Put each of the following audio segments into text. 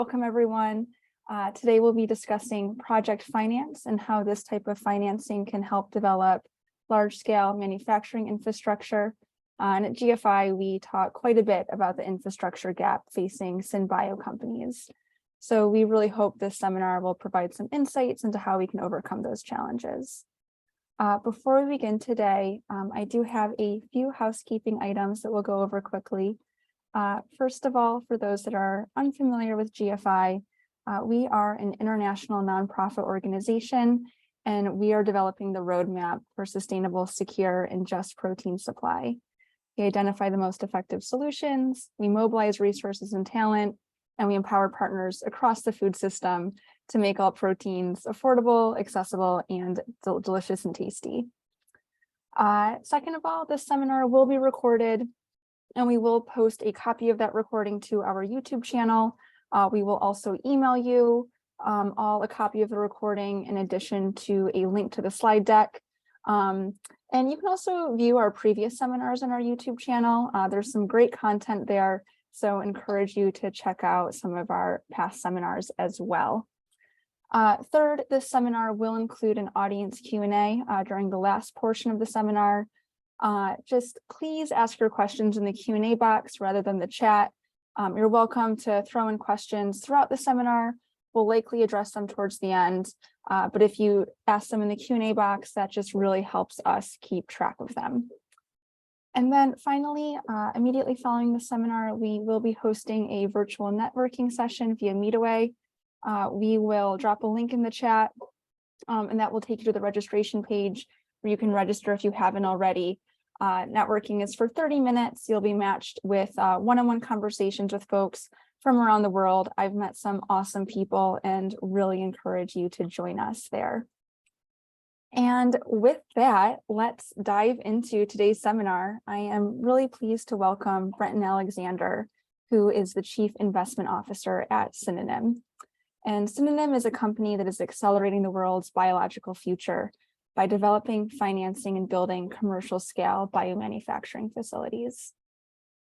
Welcome, everyone. Today we'll be discussing project finance and how this type of financing can help develop large-scale manufacturing infrastructure. And at GFI, we talk quite a bit about the infrastructure gap facing SynBio companies. So we really hope this seminar will provide some insights into how we can overcome those challenges. Before we begin today, I do have a few housekeeping items that we'll go over quickly. First of all, for those that are unfamiliar with GFI, we are an international nonprofit organization, and we are developing the roadmap for sustainable, secure, and just protein supply. We identify the most effective solutions, we mobilize resources and talent, and we empower partners across the food system to make all proteins affordable, accessible, and delicious and tasty. Second of all, this seminar will be recorded, and we will post a copy of that recording to our YouTube channel. We will also email you all a copy of the recording in addition to a link to the slide deck. And you can also view our previous seminars on our YouTube channel. There's some great content there, so encourage you to check out some of our past seminars as well. Third, this seminar will include an audience Q&A during the last portion of the seminar. Just please ask your questions in the Q&A box rather than the chat. You're welcome to throw in questions throughout the seminar. We'll likely address them towards the end, but if you ask them in the Q&A box, that just really helps us keep track of them. And then finally, immediately following the seminar, we will be hosting a virtual networking session via Meetaway. We will drop a link in the chat, and that will take you to the registration page where you can register if you haven't already. Networking is for 30 minutes. You'll be matched with one-on-one conversations with folks from around the world. I've met some awesome people and really encourage you to join us there. And with that, let's dive into today's seminar. I am really pleased to welcome Brenton Alexander, who is the Chief Investment Officer at Synonym. And Synonym is a company that is accelerating the world's biological future by developing, financing, and building commercial-scale biomanufacturing facilities.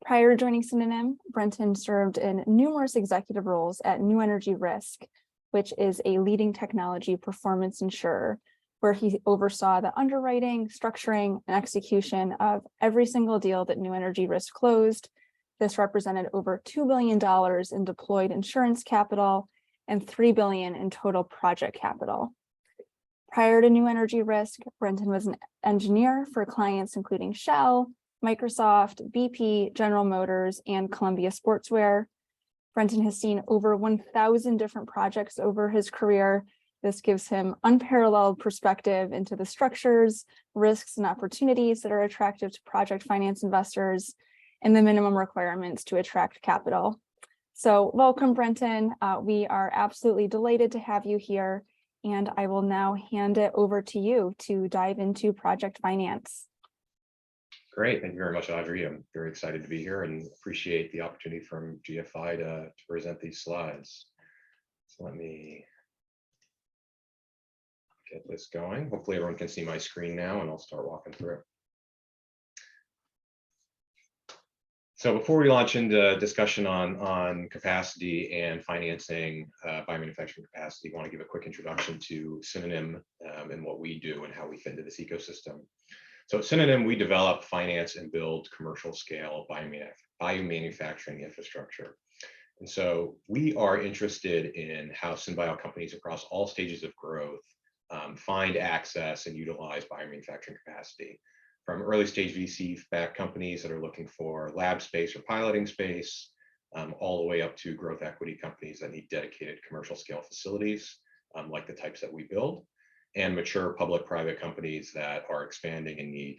Prior to joining Synonym, Brenton served in numerous executive roles at New Energy Risk, which is a leading technology performance insurer, where he oversaw the underwriting, structuring, and execution of every single deal that New Energy Risk closed. This represented over $2 billion in deployed insurance capital and $3 billion in total project capital. Prior to New Energy Risk, Brenton was an engineer for clients including Shell, Microsoft, BP, General Motors, and Columbia Sportswear. Brenton has seen over 1,000 different projects over his career. This gives him unparalleled perspective into the structures, risks, and opportunities that are attractive to project finance investors and the minimum requirements to attract capital. So welcome, Brenton. We are absolutely delighted to have you here. And I will now hand it over to you to dive into project finance. Great. Thank you very much, Audrey. I'm very excited to be here and appreciate the opportunity from GFI to present these slides. So let me get this going. Hopefully everyone can see my screen now, and I'll start walking through. So before we launch into discussion on capacity and financing biomanufacturing capacity, I want to give a quick introduction to Synonym and what we do and how we fit into this ecosystem. So at Synonym, we develop, finance, and build commercial scale biomanufacturing infrastructure. And so we are interested in how SynBio companies across all stages of growth find access and utilize biomanufacturing capacity. From early stage VC-backed companies that are looking for lab space or piloting space, all the way up to growth equity companies that need dedicated commercial scale facilities, like the types that we build, and mature public-private companies that are expanding and need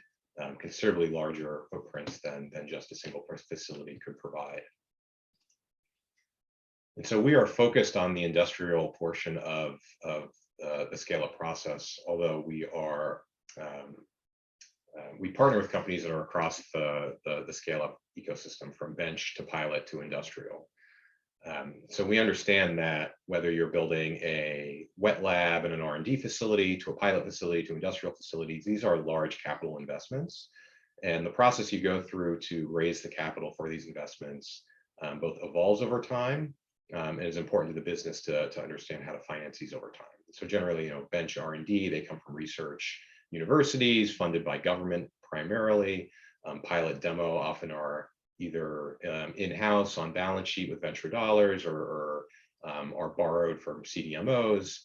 considerably larger footprints than just a single facility could provide. And so we are focused on the industrial portion of the scale-up process, although we are we partner with companies that are across the scale-up ecosystem, from bench to pilot to industrial. So we understand that whether you're building a wet lab and an R&D facility to a pilot facility to industrial facilities, these are large capital investments. And the process you go through to raise the capital for these investments both evolves over time and it's important to the business to understand how to finance these over time. So generally, bench R&D, they come from research universities funded by government primarily. Pilot demo often are either in-house on balance sheet with venture dollars or are borrowed from CDMOs.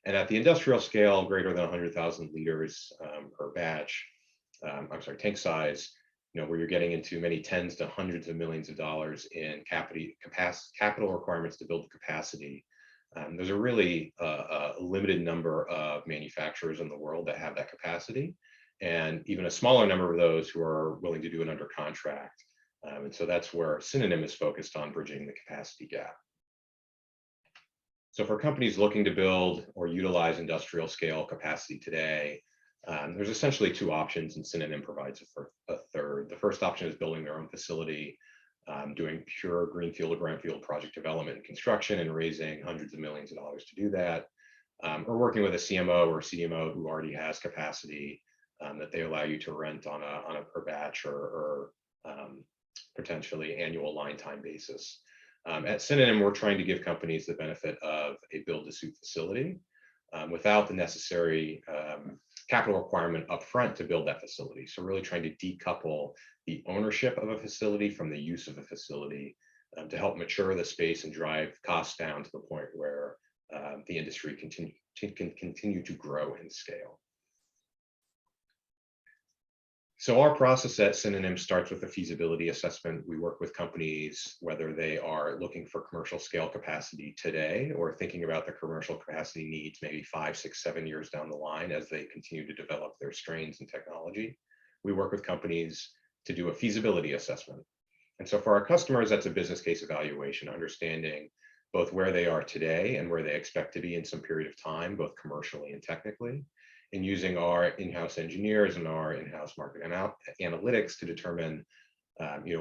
And at the industrial scale, greater than 100,000 liters per batch, tank size, where you're getting into many tens to hundreds of millions of dollars in capital requirements to build capacity. There's a really limited number of manufacturers in the world that have that capacity, and even a smaller number of those who are willing to do it under contract. And so that's where Synonym is focused on bridging the capacity gap. So for companies looking to build or utilize industrial scale capacity today, there's essentially two options, and Synonym provides a third. The first option is building their own facility, doing pure greenfield or brownfield project development and construction and raising hundreds of millions of dollars to do that, or working with a CMO or CDMO who already has capacity that they allow you to rent on a per batch or potentially annual line time basis. At Synonym, we're trying to give companies the benefit of a build-to-suit facility without the necessary capital requirement upfront to build that facility. So really trying to decouple the ownership of a facility from the use of a facility to help mature the space and drive costs down to the point where the industry can continue to grow and scale. So our process at Synonym starts with a feasibility assessment. We work with companies, whether they are looking for commercial scale capacity today or thinking about the commercial capacity needs maybe 5, 6, 7 years down the line as they continue to develop their strains and technology. We work with companies to do a feasibility assessment. And so for our customers, that's a business case evaluation, understanding both where they are today and where they expect to be in some period of time, both commercially and technically, and using our in-house engineers and our in-house market analytics to determine,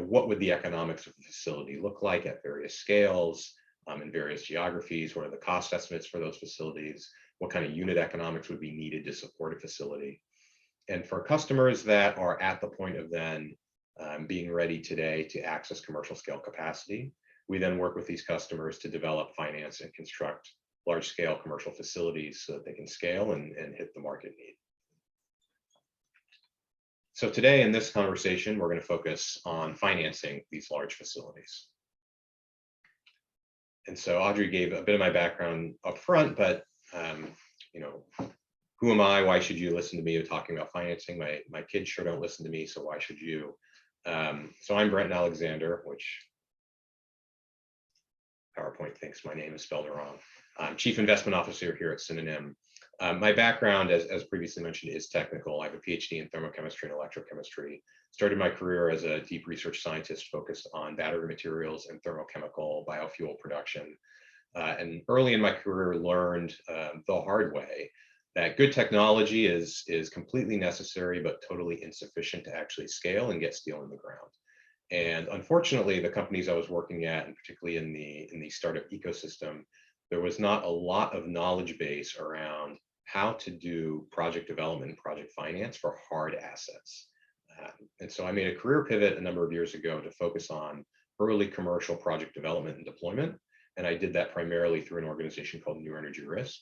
what would the economics of the facility look like at various scales, in various geographies, what are the cost estimates for those facilities, what kind of unit economics would be needed to support a facility. And for customers that are at the point of then being ready today to access commercial scale capacity, we then work with these customers to develop, finance, and construct large-scale commercial facilities so that they can scale and hit the market need. So today in this conversation, we're going to focus on financing these large facilities. And so Audrey gave a bit of my background up front, but who am I? Why should you listen to me talking about financing? My kids sure don't listen to me, so why should you? So I'm Brenton Alexander, which PowerPoint thinks my name is spelled wrong. I'm Chief Investment Officer here at Synonym. My background, as previously mentioned, is technical. I have a PhD in thermochemistry and electrochemistry. Started my career as a deep research scientist focused on battery materials and thermochemical biofuel production. And early in my career, learned the hard way that good technology is completely necessary, but totally insufficient to actually scale and get steel in the ground. And unfortunately, the companies I was working at, and particularly in the startup ecosystem, there was not a lot of knowledge base around how to do project development and project finance for hard assets. And so I made a career pivot a number of years ago to focus on early commercial project development and deployment. And I did that primarily through an organization called New Energy Risk,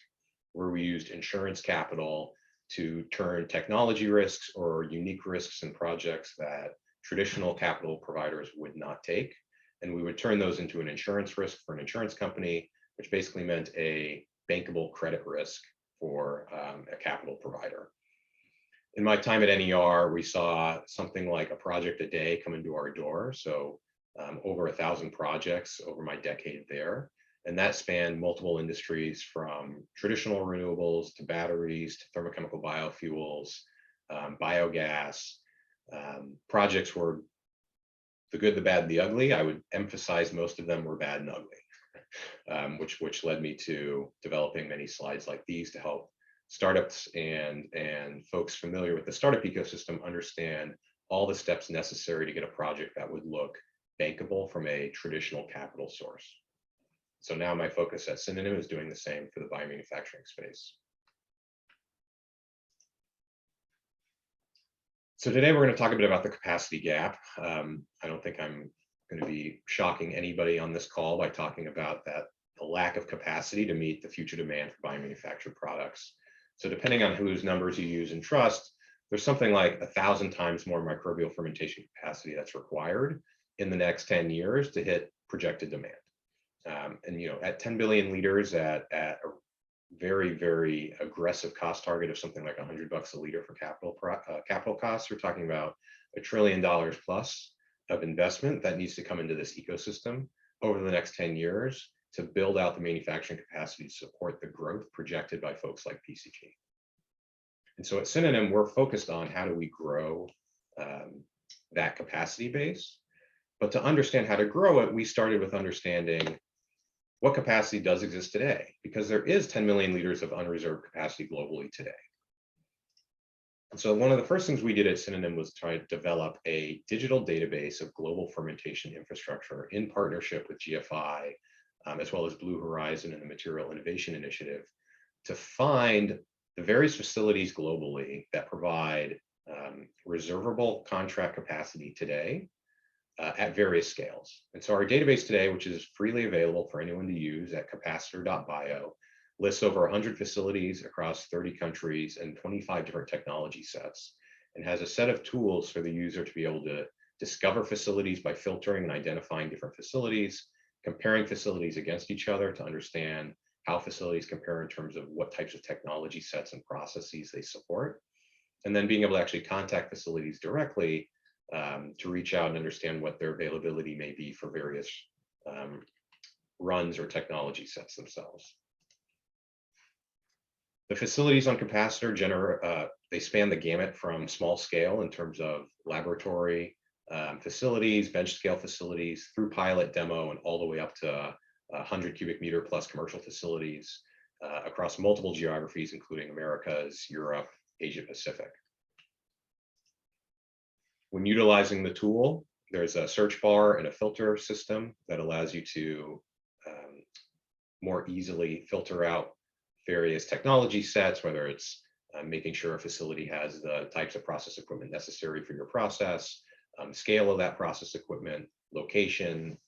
where we used insurance capital to turn technology risks or unique risks in projects that traditional capital providers would not take. And we would turn those into an insurance risk for an insurance company, which basically meant a bankable credit risk for a capital provider. In my time at NER, we saw something like a project a day come into our door. So over 1,000 projects over my decade there. And that spanned multiple industries from traditional renewables to batteries to thermochemical biofuels, biogas. Projects were the good, the bad, the ugly. I would emphasize most of them were bad and ugly, which led me to developing many slides like these to help startups and folks familiar with the startup ecosystem understand all the steps necessary to get a project that would look bankable from a traditional capital source. So now my focus at Synonym is doing the same for the biomanufacturing space. So today we're going to talk a bit about the capacity gap. I don't think I'm going to be shocking anybody on this call by talking about that the lack of capacity to meet the future demand for biomanufactured products. So depending on whose numbers you use and trust, there's something like 1,000 times more microbial fermentation capacity that's required in the next 10 years to hit projected demand. And at 10 billion liters at a very, very aggressive cost target of something like $100 a liter for capital costs, we're talking about $1 trillion plus of investment that needs to come into this ecosystem over the next 10 years to build out the manufacturing capacity to support the growth projected by folks like PCG. And so at Synonym, we're focused on how do we grow that capacity base. But to understand how to grow it, we started with understanding what capacity does exist today, because there is 10 million liters of unreserved capacity globally today. And so one of the first things we did at Synonym was try to develop a digital database of global fermentation infrastructure in partnership with GFI, as well as Blue Horizon and the Material Innovation Initiative, to find the various facilities globally that provide reservable contract capacity today at various scales. And so our database today, which is freely available for anyone to use at capacitor.bio, lists over 100 facilities across 30 countries and 25 different technology sets, and has a set of tools for the user to be able to discover facilities by filtering and identifying different facilities, comparing facilities against each other to understand how facilities compare in terms of what types of technology sets and processes they support, and then being able to actually contact facilities directly to reach out and understand what their availability may be for various runs or technology sets themselves. The facilities on Capacitor they span the gamut from small scale in terms of laboratory facilities, bench scale facilities, through pilot demo, and all the way up to 100 cubic meter plus commercial facilities across multiple geographies, including Americas, Europe, Asia Pacific. When utilizing the tool, there's a search bar and a filter system that allows you to more easily filter out various technology sets, whether it's making sure a facility has the types of process equipment necessary for your process, scale of that process equipment, location.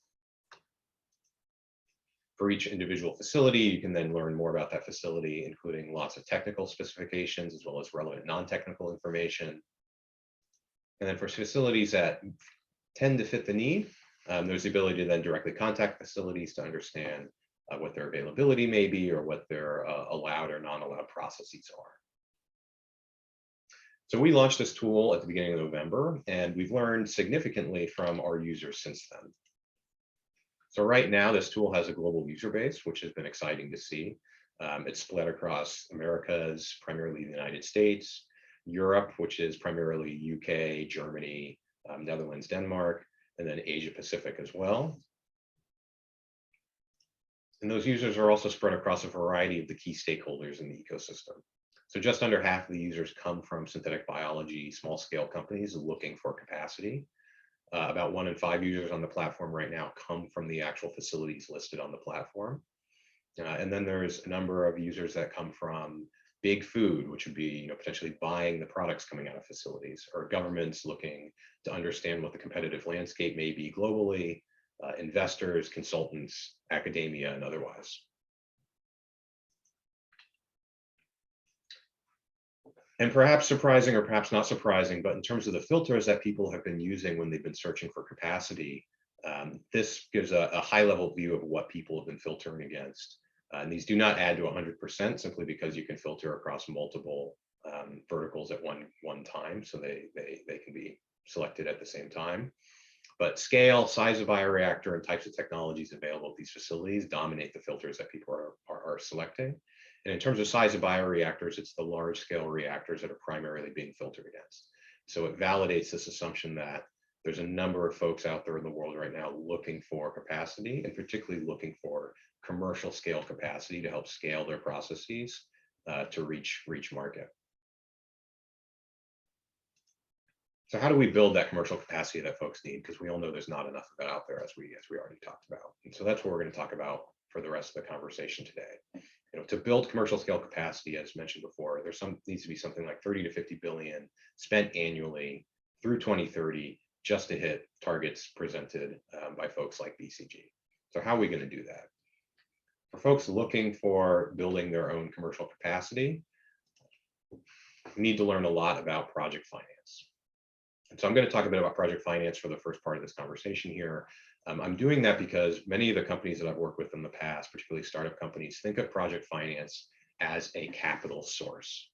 For each individual facility, you can then learn more about that facility, including lots of technical specifications, as well as relevant non-technical information. And then for facilities that tend to fit the need, there's the ability to then directly contact facilities to understand what their availability may be or what their allowed or non-allowed processes are. So we launched this tool at the beginning of November, and we've learned significantly from our users since then. So right now, this tool has a global user base, which has been exciting to see. It's split across Americas, primarily the United States, Europe, which is primarily UK, Germany, Netherlands, Denmark, and then Asia Pacific as well. And those users are also spread across a variety of the key stakeholders in the ecosystem. So just under half of the users come from synthetic biology, small scale companies looking for capacity. About 1 in 5 users on the platform right now come from the actual facilities listed on the platform. And then there's a number of users that come from big food, which would be potentially buying the products coming out of facilities, or governments looking to understand what the competitive landscape may be globally, investors, consultants, academia, and otherwise. And perhaps surprising or perhaps not surprising, but in terms of the filters that people have been using when they've been searching for capacity, this gives a high-level view of what people have been filtering against. And these do not add to 100% simply because you can filter across multiple verticals at one time, so they can be selected at the same time. But scale, size of bioreactor, and types of technologies available at these facilities dominate the filters that people are selecting. And in terms of size of bioreactors, it's the large scale reactors that are primarily being filtered against. So it validates this assumption that there's a number of folks out there in the world right now looking for capacity, and particularly looking for commercial scale capacity to help scale their processes to reach market. So how do we build that commercial capacity that folks need? Because we all know there's not enough of it out there, as we already talked about. And so that's what we're going to talk about for the rest of the conversation today. To build commercial scale capacity, as mentioned before, needs to be something like 30 to 50 billion spent annually through 2030 just to hit targets presented by folks like BCG. So how are we going to do that? For folks looking for building their own commercial capacity, we need to learn a lot about project finance. And so I'm going to talk a bit about project finance for the first part of this conversation here. I'm doing that because many of the companies that I've worked with in the past, particularly startup companies, think of project finance as a capital source.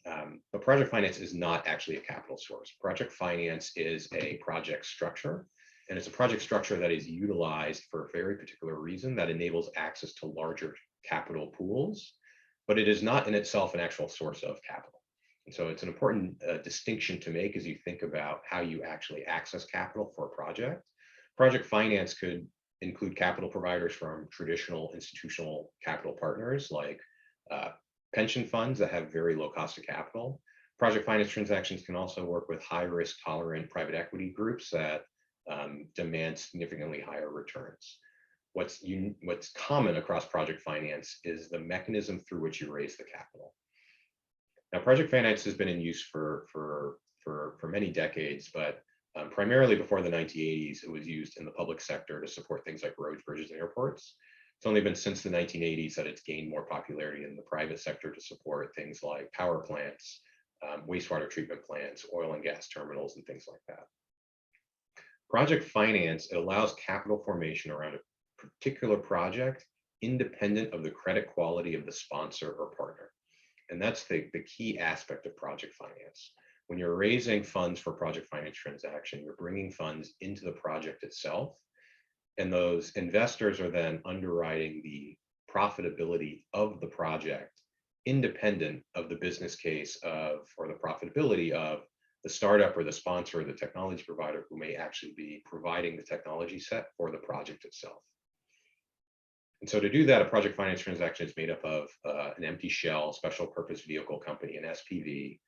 But project finance is not actually a capital source. Project finance is a project structure, and it's a project structure that is utilized for a very particular reason that enables access to larger capital pools, but it is not in itself an actual source of capital. And so it's an important distinction to make as you think about how you actually access capital for a project. Project finance could include capital providers from traditional institutional capital partners like pension funds that have very low cost of capital. Project finance transactions can also work with high risk tolerant private equity groups that demand significantly higher returns. What's common across project finance is the mechanism through which you raise the capital. Now, project finance has been in use for many decades, but primarily before the 1980s, it was used in the public sector to support things like roads, bridges, and airports. It's only been since the 1980s that it's gained more popularity in the private sector to support things like power plants, wastewater treatment plants, oil and gas terminals, and things like that. Project finance, it allows capital formation around a particular project independent of the credit quality of the sponsor or partner. And that's the key aspect of project finance. When you're raising funds for project finance transaction, you're bringing funds into the project itself. And those investors are then underwriting the profitability of the project independent of the business case of, or the profitability of the startup or the sponsor or the technology provider who may actually be providing the technology set for the project itself. And so to do that, a project finance transaction is made up of an empty shell, special purpose vehicle company, an SPV,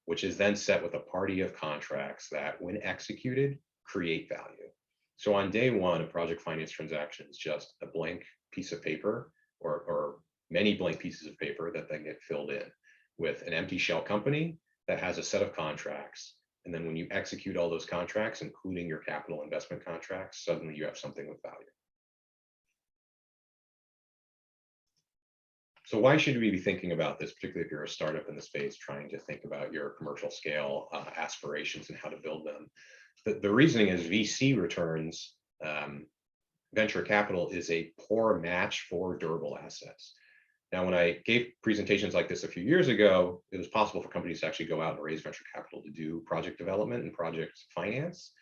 which is then set with a party of contracts that, when executed, create value. So on day one, a project finance transaction is just a blank piece of paper or many blank pieces of paper that then get filled in with an empty shell company that has a set of contracts. And then when you execute all those contracts, including your capital investment contracts, suddenly you have something with value. So why should we be thinking about this, particularly if you're a startup in the space trying to think about your commercial scale aspirations and how to build them? The reasoning is VC returns, venture capital is a poor match for durable assets. Now, when I gave presentations like this a few years ago, it was possible for companies to actually go out and raise venture capital to do project development and project finance.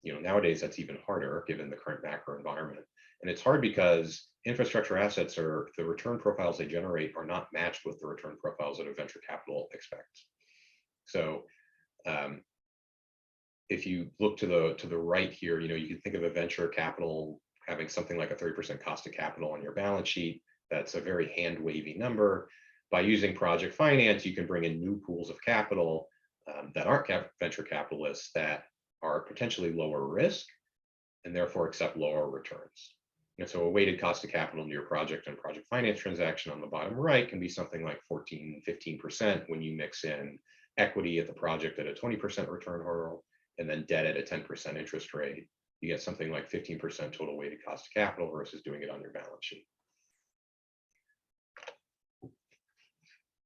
Nowadays that's even harder given the current macro environment. And it's hard because infrastructure assets, or the return profiles they generate, are not matched with the return profiles that a venture capital expects. So if you look to the right here, you can think of a venture capital having something like a 30% cost of capital on your balance sheet. That's a very hand-wavy number. By using project finance, you can bring in new pools of capital that aren't venture capitalists, that are potentially lower risk and therefore accept lower returns. And so a weighted cost of capital into your project and project finance transaction on the bottom right can be something like 14, 15% when you mix in equity at the project at a 20% return hurdle and then debt at a 10% interest rate. You get something like 15% total weighted cost of capital versus doing it on your balance sheet.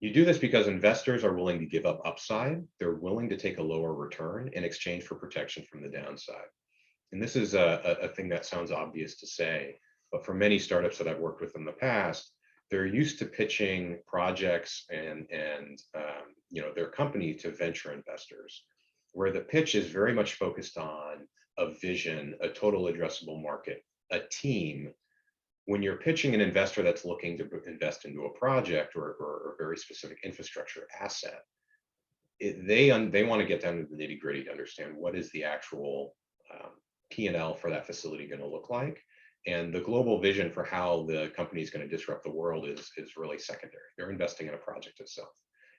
You do this because investors are willing to give up upside. They're willing to take a lower return in exchange for protection from the downside. And this is a thing that sounds obvious to say, but for many startups that I've worked with in the past, they're used to pitching projects and their company to venture investors, where the pitch is very much focused on a vision, a total addressable market, a team. When you're pitching an investor that's looking to invest into a project or a very specific infrastructure asset, they want to get down to the nitty gritty to understand what is the actual P&L for that facility going to look like. And the global vision for how the company is going to disrupt the world is really secondary. They're investing in a project itself.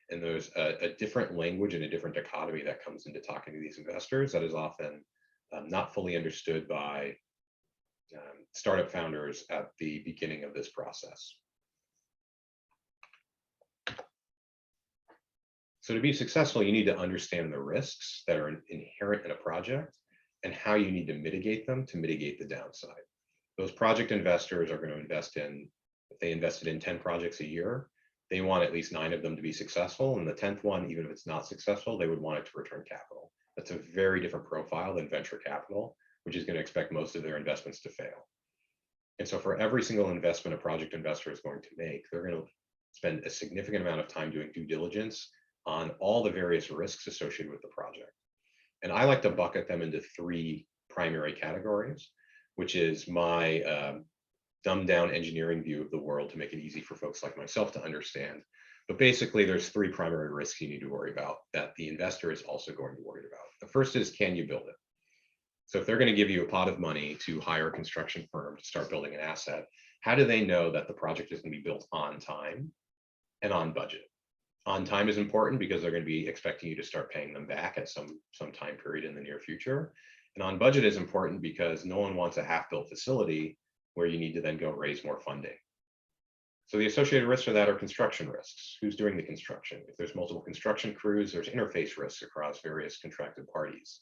And there's a different language and a different dichotomy that comes into talking to these investors that is often not fully understood by startup founders at the beginning of this process. So to be successful, you need to understand the risks that are inherent in a project and how you need to mitigate them to mitigate the downside. Those project investors are going to invest in, if they invested in 10 projects a year, they want at least 9 of them to be successful. And the 10th one, even if it's not successful, they would want it to return capital. That's a very different profile than venture capital, which is going to expect most of their investments to fail. And so for every single investment a project investor is going to make, they're going to spend a significant amount of time doing due diligence on all the various risks associated with the project. And I like to bucket them into 3 primary categories, which is my dumbed down engineering view of the world to make it easy for folks like myself to understand. But basically, there's 3 primary risks you need to worry about that the investor is also going to worry about. The first is, can you build it? So if they're going to give you a pot of money to hire a construction firm to start building an asset, how do they know that the project is going to be built on time and on budget? On time is important because they're going to be expecting you to start paying them back at some time period in the near future. And on budget is important because no one wants a half-built facility where you need to then go raise more funding. So the associated risks for that are construction risks. Who's doing the construction? If there's multiple construction crews, there's interface risks across various contracted parties.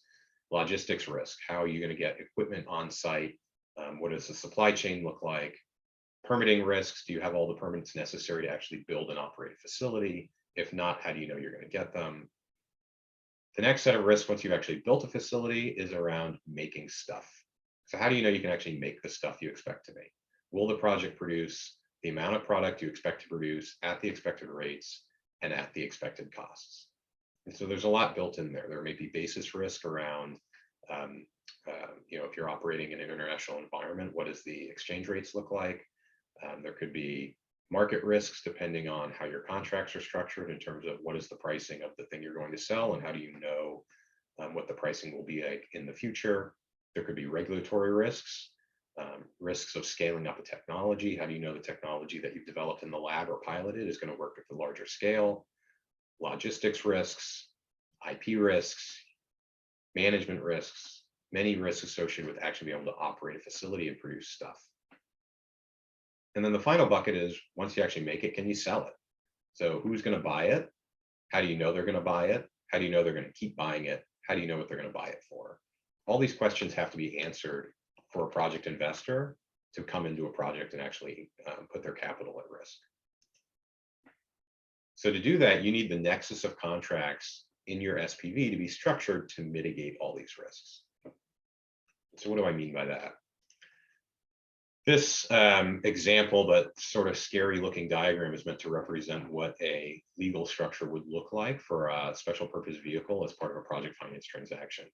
Logistics risk, how are you going to get equipment on site? What does the supply chain look like? Permitting risks, do you have all the permits necessary to actually build and operate a facility? If not, how do you know you're going to get them? The next set of risks once you've actually built a facility is around making stuff. So how do you know you can actually make the stuff you expect to make? Will the project produce the amount of product you expect to produce at the expected rates and at the expected costs? And so there's a lot built in there. There may be basis risk around, if you're operating in an international environment, what does the exchange rates look like? There could be market risks depending on how your contracts are structured in terms of what is the pricing of the thing you're going to sell and how do you know what the pricing will be like in the future. There could be regulatory risks, risks of scaling up a technology. How do you know the technology that you've developed in the lab or piloted is going to work at the larger scale? Logistics risks, IP risks, management risks, many risks associated with actually being able to operate a facility and produce stuff. And then the final bucket is once you actually make it, can you sell it? So who's going to buy it? How do you know they're going to buy it? How do you know they're going to keep buying it? How do you know what they're going to buy it for? All these questions have to be answered for a project investor to come into a project and actually put their capital at risk. So to do that, you need the nexus of contracts in your SPV to be structured to mitigate all these risks. So what do I mean by that? This example, but sort of scary looking diagram is meant to represent what a legal structure would look like for a special purpose vehicle as part of a project finance transaction.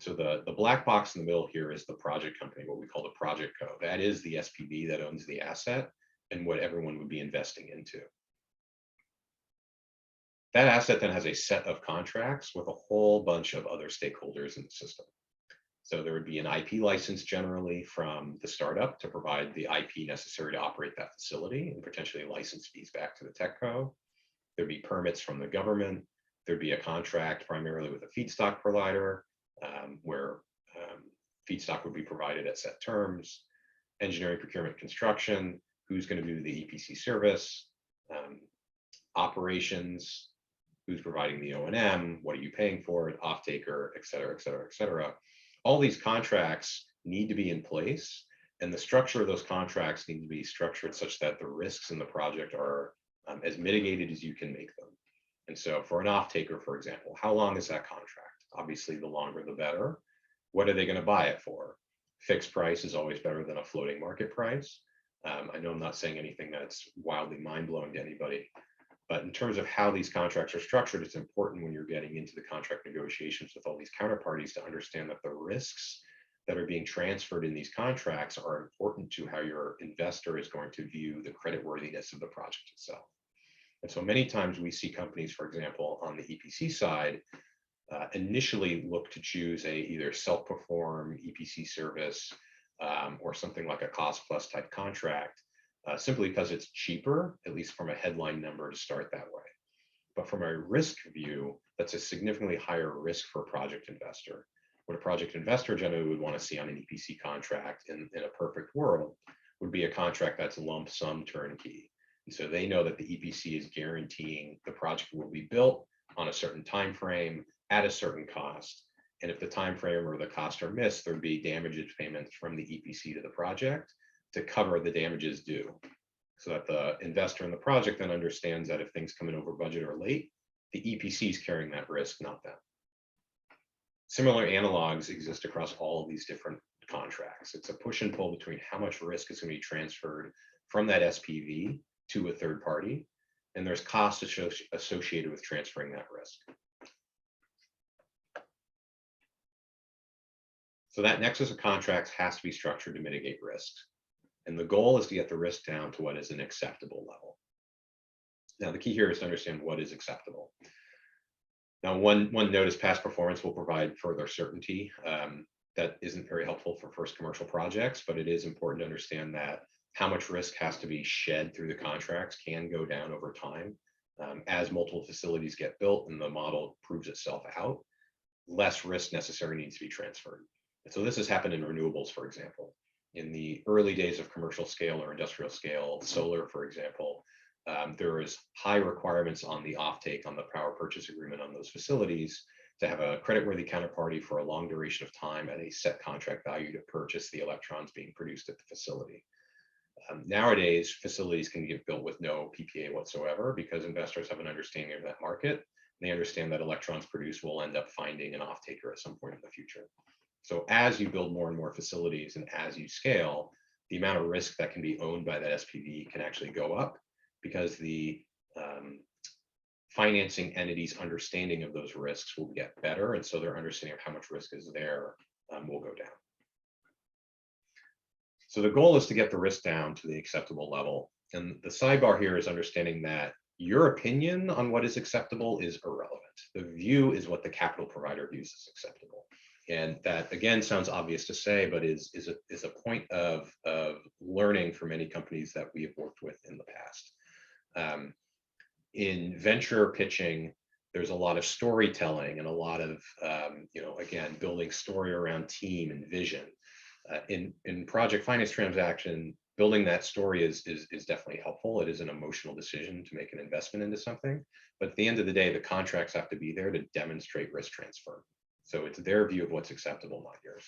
So the black box in the middle here is the project company, what we call the project co. That is the SPV that owns the asset and what everyone would be investing into. That asset then has a set of contracts with a whole bunch of other stakeholders in the system. So there would be an IP license generally from the startup to provide the IP necessary to operate that facility and potentially license fees back to the tech co. There'd be permits from the government. There'd be a contract primarily with a feedstock provider where feedstock would be provided at set terms, engineering, procurement, construction, who's going to do the EPC service, operations, who's providing the O&M, what are you paying for it, off-taker, et cetera, et cetera, et cetera. All these contracts need to be in place, and the structure of those contracts need to be structured such that the risks in the project are as mitigated as you can make them. And so for an off-taker, for example, how long is that contract? Obviously, the longer, the better. What are they going to buy it for? Fixed price is always better than a floating market price. I know I'm not saying anything that's wildly mind-blowing to anybody, but in terms of how these contracts are structured, it's important when you're getting into the contract negotiations with all these counterparties to understand that the risks that are being transferred in these contracts are important to how your investor is going to view the creditworthiness of the project itself. And so many times we see companies, for example, on the EPC side, initially look to choose a either self-perform EPC service or something like a cost plus type contract, simply because it's cheaper, at least from a headline number, to start that way. But from a risk view, that's a significantly higher risk for a project investor. What a project investor generally would want to see on an EPC contract in a perfect world would be a contract that's lump sum turnkey. And so they know that the EPC is guaranteeing the project will be built on a certain time frame at a certain cost. And if the time frame or the cost are missed, there'd be damages payments from the EPC to the project to cover the damages due, so that the investor in the project then understands that if things come in over budget or late, the EPC is carrying that risk, not them. Similar analogs exist across all of these different contracts. It's a push and pull between how much risk is going to be transferred from that SPV to a third party, and there's costs associated with transferring that risk. So that nexus of contracts has to be structured to mitigate risks. And the goal is to get the risk down to what is an acceptable level. Now, the key here is to understand what is acceptable. Now, one note is past performance will provide further certainty. That isn't very helpful for first commercial projects, but it is important to understand that how much risk has to be shed through the contracts can go down over time. As multiple facilities get built and the model proves itself out, less risk necessarily needs to be transferred. And so this has happened in renewables, for example. In the early days of commercial scale or industrial scale, solar, for example, there is high requirements on the offtake, on the power purchase agreement on those facilities to have a creditworthy counterparty for a long duration of time at a set contract value to purchase the electrons being produced at the facility. Nowadays, facilities can get built with no PPA whatsoever because investors have an understanding of that market. They understand that electrons produced will end up finding an off-taker at some point in the future. So as you build more and more facilities and as you scale, the amount of risk that can be owned by that SPV can actually go up because the financing entity's understanding of those risks will get better. And so their understanding of how much risk is there will go down. So the goal is to get the risk down to the acceptable level. And the sidebar here is understanding that your opinion on what is acceptable is irrelevant. The view is what the capital provider views as acceptable. And that, again, sounds obvious to say, but is a point of learning for many companies that we have worked with in the past. In venture pitching, there's a lot of storytelling and a lot of, again, building story around team and vision. In project finance transaction, building that story is definitely helpful. It is an emotional decision to make an investment into something. But at the end of the day, the contracts have to be there to demonstrate risk transfer. So it's their view of what's acceptable, not yours.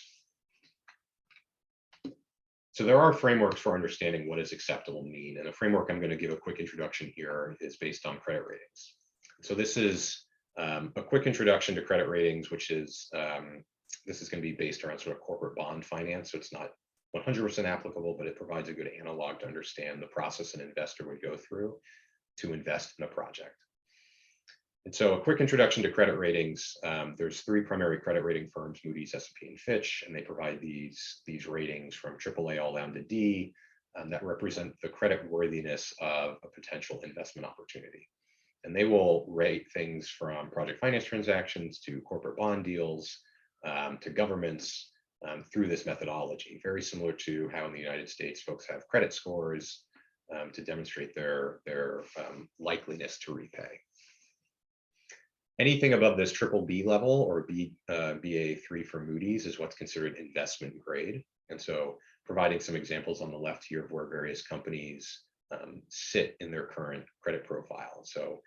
So there are frameworks for understanding what does acceptable mean. And the framework I'm going to give a quick introduction here is based on credit ratings. So this is a quick introduction to credit ratings, which is, this is going to be based around sort of corporate bond finance. So it's not 100% applicable, but it provides a good analog to understand the process an investor would go through to invest in a project. And so a quick introduction to credit ratings. There's three primary credit rating firms, Moodys, S&P, and Fitch, and they provide these ratings from AAA all down to D that represent the credit worthiness of a potential investment opportunity. And they will rate things from project finance transactions to corporate bond deals to governments through this methodology, very similar to how in the United States folks have credit scores to demonstrate their likeliness to repay. Anything above this BBB level or Ba3 for Moody's is what's considered investment grade. And so providing some examples on the left here of where various companies sit in their current credit profile. So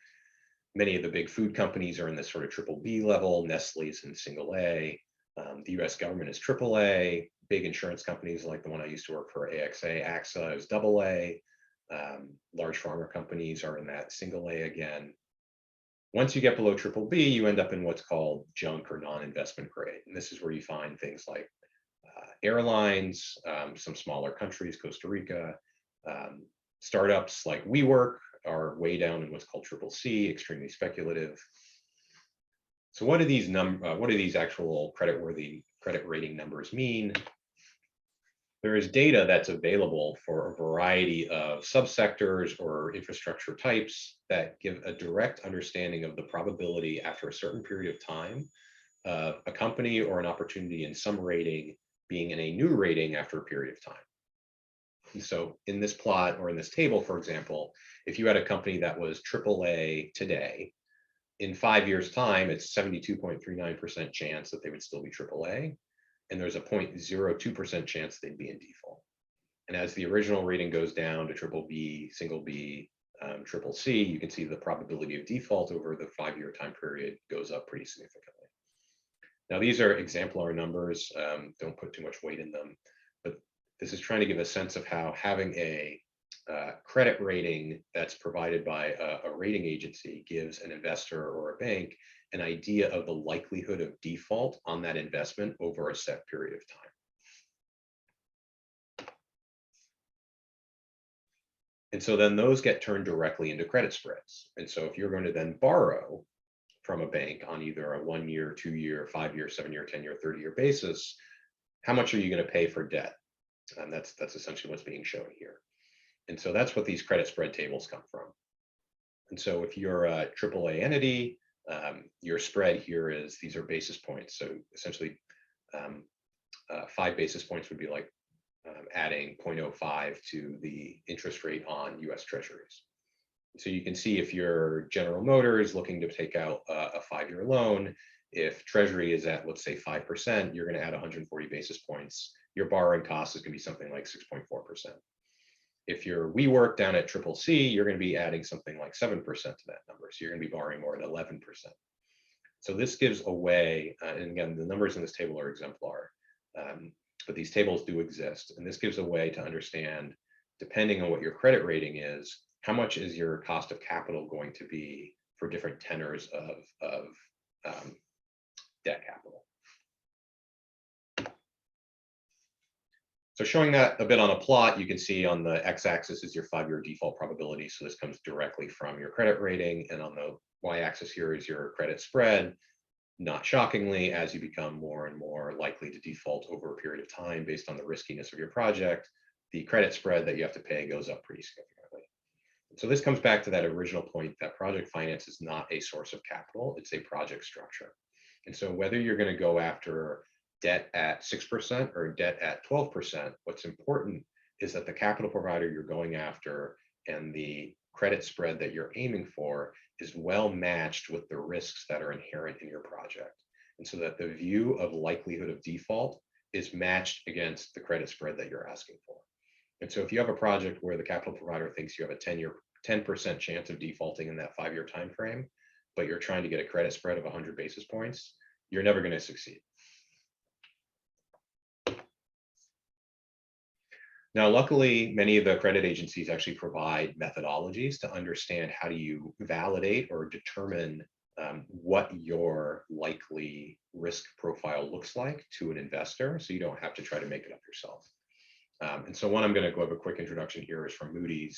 many of the big food companies are in this sort of BBB level. Nestle is in single A. The US government is AAA. Big insurance companies like the one I used to work for, AXA is AA. Large pharma companies are in that single A again. Once you get below BBB, you end up in what's called junk or non-investment grade. And this is where you find things like airlines, some smaller countries, Costa Rica, startups like WeWork are way down in what's called CCC, extremely speculative. So what do these actual credit rating numbers mean? There is data that's available for a variety of subsectors or infrastructure types that give a direct understanding of the probability after a certain period of time of a company or an opportunity in some rating being in a new rating after a period of time. And so in this plot or in this table, for example, if you had a company that was AAA today, in 5 years' time, it's 72.39% chance that they would still be AAA. And there's a 0.02% chance they'd be in default. And as the original rating goes down to BBB, single B, triple C, you can see the probability of default over the 5-year time period goes up pretty significantly. Now, these are exemplar numbers. Don't put too much weight in them, but this is trying to give a sense of how having a credit rating that's provided by a rating agency gives an investor or a bank an idea of the likelihood of default on that investment over a set period of time. And so then those get turned directly into credit spreads. And so if you're going to then borrow from a bank on either a 1-year, 2-year, 5-year, 7-year, 10-year, 30-year basis, how much are you going to pay for debt? And that's essentially what's being shown here. And so that's what these credit spread tables come from. And so if you're a AAA entity, your spread here is, these are basis points. So essentially 5 basis points would be like adding 0.05 to the interest rate on US Treasuries. So you can see if you're General Motors looking to take out a 5-year loan, if Treasury is at, let's say 5%, you're going to add 140 basis points. Your borrowing cost is going to be something like 6.4%. If you're WeWork down at triple C, you're going to be adding something like 7% to that number. So you're going to be borrowing more than 11%. So this gives a way, and again, the numbers in this table are exemplar, but these tables do exist. And this gives a way to understand, depending on what your credit rating is, how much is your cost of capital going to be for different tenors of debt capital. So showing that a bit on a plot, you can see on the x-axis is your 5-year default probability. So this comes directly from your credit rating. And on the y-axis here is your credit spread. Not shockingly, as you become more and more likely to default over a period of time based on the riskiness of your project, the credit spread that you have to pay goes up pretty significantly. So this comes back to that original point that project finance is not a source of capital, it's a project structure. And so whether you're going to go after debt at 6% or debt at 12%, what's important is that the capital provider you're going after and the credit spread that you're aiming for is well matched with the risks that are inherent in your project. And so that the view of likelihood of default is matched against the credit spread that you're asking for. And so if you have a project where the capital provider thinks you have a 10% chance of defaulting in that 5-year time frame, but you're trying to get a credit spread of 100 basis points, you're never going to succeed. Now, luckily, many of the credit agencies actually provide methodologies to understand how do you validate or determine what your likely risk profile looks like to an investor, so you don't have to try to make it up yourself. And so one I'm going to go over a quick introduction here is from Moodys.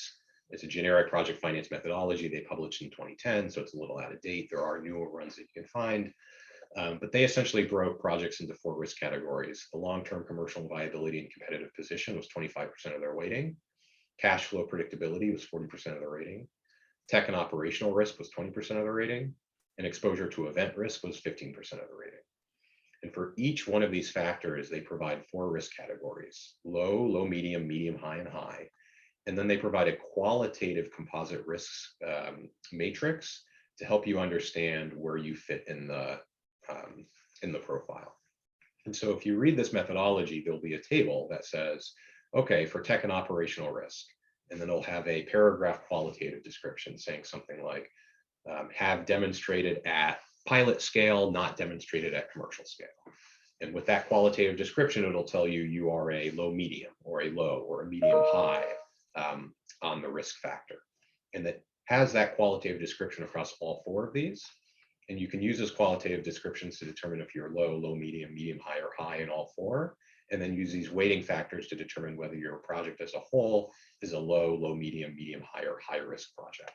It's a generic project finance methodology they published in 2010, so it's a little out of date. There are newer ones that you can find. But they essentially broke projects into 4 risk categories. The long-term commercial viability and competitive position was 25% of their weighting. Cash flow predictability was 40% of the rating. Tech and operational risk was 20% of the rating. And exposure to event risk was 15% of the rating. And for each one of these factors, they provide 4 risk categories: low, low, medium, medium, high, and high. And then they provide a qualitative composite risks matrix to help you understand where you fit in the profile. And so if you read this methodology, there'll be a table that says, okay, for tech and operational risk, and then it'll have a paragraph qualitative description saying something like, have demonstrated at pilot scale, not demonstrated at commercial scale. And with that qualitative description, it'll tell you you are a low medium or a low or a medium high on the risk factor. And that has that qualitative description across all 4 of these. And you can use those qualitative descriptions to determine if you're low, low, medium, medium, high, or high in all 4, and then use these weighting factors to determine whether your project as a whole is a low, low, medium, medium, high, or high risk project.